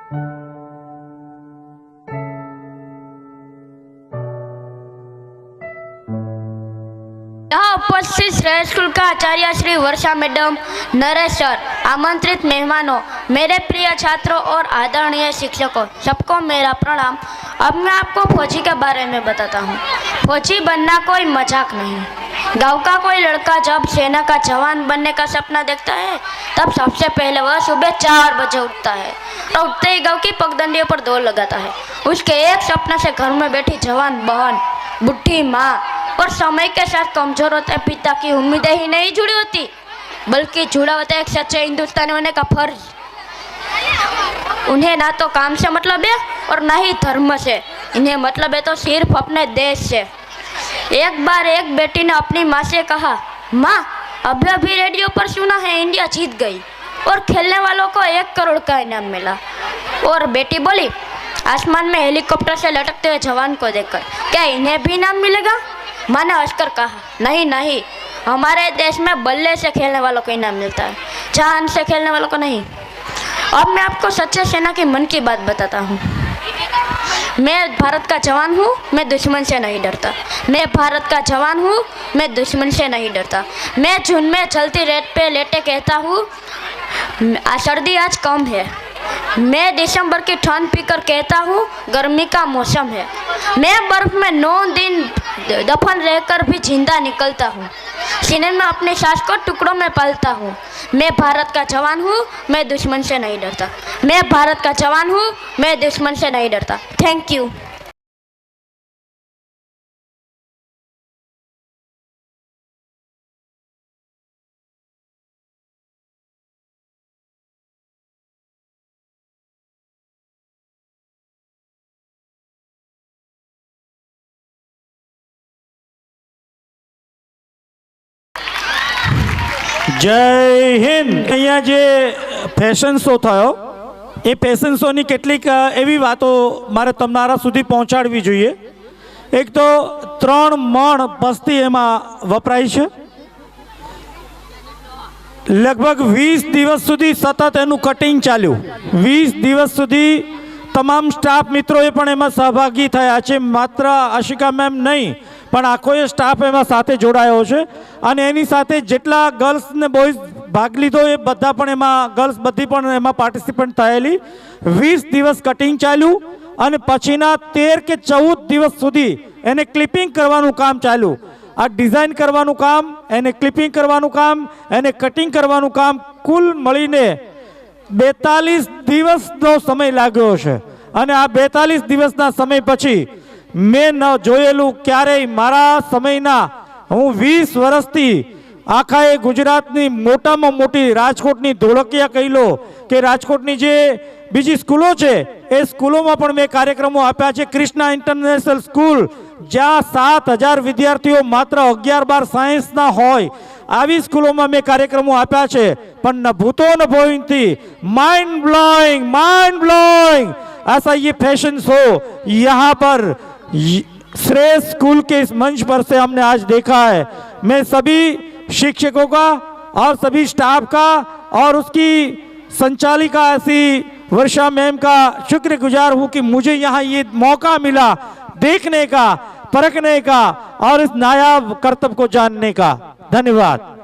यहाँ उपस्थित श्रेय स्कूल का आचार्य श्री वर्षा मैडम, नरेश सर, आमंत्रित मेहमानों, मेरे प्रिय छात्रों और आदरणीय शिक्षकों, सबको मेरा प्रणाम। अब मैं आपको फौजी के बारे में बताता हूँ। फौजी बनना कोई मजाक नहीं। गांव का कोई लड़का जब सेना का जवान बनने का सपना देखता है तब सबसे पहले वह सुबह 4 बजे उठता है और उठते ही गांव की पगडंडियों पर दौड़ लगाता है। उसके एक सपने से घर में बैठी जवान बहन, बुढ़ी माँ और समय के साथ कमजोर होते पिता की उम्मीदें ही नहीं जुड़ी होती, बल्कि जुड़ा होता है एक सच्चे हिंदुस्तानी होने का फर्ज। उन्हें ना तो काम से मतलब है और ना ही धर्म से, इन्हें मतलब है तो सिर्फ अपने देश से। एक बार एक बेटी ने अपनी माँ से कहा, माँ अभी अभी रेडियो पर सुना है इंडिया जीत गई और खेलने वालों को 1 करोड़ का इनाम मिला। और बेटी बोली, आसमान में हेलीकॉप्टर से लटकते हुए जवान को देखकर क्या इन्हें भी इनाम मिलेगा? माँ ने हंसकर कहा, नहीं नहीं, हमारे देश में बल्ले से खेलने वालों को इनाम मिलता है, जान से खेलने वालों को नहीं। अब मैं आपको सच्चे सेना की मन की बात बताता हूँ। मैं भारत का जवान हूँ, मैं दुश्मन से नहीं डरता। मैं भारत का जवान हूँ, मैं दुश्मन से नहीं डरता। मैं जून में चलती रेत पे लेटे कहता हूँ, सर्दी आज कम है। मैं दिसंबर की ठंड पीकर कहता हूँ, गर्मी का मौसम है। मैं बर्फ में 9 दिन दफन रहकर भी जिंदा निकलता हूँ। सीने में अपनी सांस को टुकड़ों में पालता हूँ। मैं भारत का जवान हूँ, मैं दुश्मन से नहीं डरता। मैं भारत का जवान हूँ, मैं दुश्मन से नहीं डरता। Thank you. जय हिंद। अहींया जे फैशन शो थयो ए फैशन शोनी કેટલીક એવી વાતો મારે તમારા સુધી પહોંચાડવી જોઈએ। એક તો 3 મણ બસ્તી એમાં વપરાય છે। લગભગ 20 દિવસ સુધી સતત એનું કટિંગ ચાલ્યું। 20 દિવસ સુધી તમામ સ્ટાફ મિત્રોએ પણ એમાં સહભાગી થયા છે। માત્ર આશિકા મેમ નહીં પણ આખો એ સ્ટાફ એમાં સાથે જોડાયો છે અને એની સાથે જેટલા ગર્લ્સ ને બોયઝ ભાગ લીધો એ બધા પણ એમાં ગર્લ્સ બધી પણ એમાં પાર્ટિસિપેન્ટ થયેલી। 20 દિવસ કટિંગ ચાલ્યું અને પછીના 13 કે 14 દિવસ સુધી એને ક્લિપિંગ કરવાનું કામ ચાલ્યું। આ ડિઝાઇન કરવાનું કામ, એને ક્લિપિંગ કરવાનું કામ, એને કટિંગ કરવાનું કામ, કુલ મળીને 42 દિવસનો સમય લાગ્યો છે અને આ 42 દિવસના સમય પછી મેં ન જોયેલું ક્યારેય મારા સમયના। હું 20 વર્ષથી આખા એ ગુજરાતની મોટામાં મોટી રાજકોટની ધોળકિયા કહી લો કે રાજકોટની જે બીજી સ્કૂલો છે એ સ્કૂલોમાં પણ મેં કાર્યક્રમો આપ્યા છે। કૃષ્ણા ઇન્ટરનેશનલ સ્કૂલ જ્યાં 7000 વિદ્યાર્થીઓ માત્ર 11-12 સાયન્સના હોય આવી સ્કૂલોમાં મેં કાર્યક્રમો આપ્યા છે। પણ ન ભૂતો ન ભવિષ્યથી માઇન્ડ બ્લોइंग ऐसा ये फैशन शो यहाँ पर श्रेय स्कूल के इस मंच पर से हमने आज देखा है। मैं सभी शिक्षकों का और सभी स्टाफ का और उसकी संचालिका ऐसी वर्षा मैम का शुक्रगुजार हूँ कि मुझे यहाँ ये मौका मिला देखने का, परखने का और इस नायाब कर्तव्य को जानने का। धन्यवाद।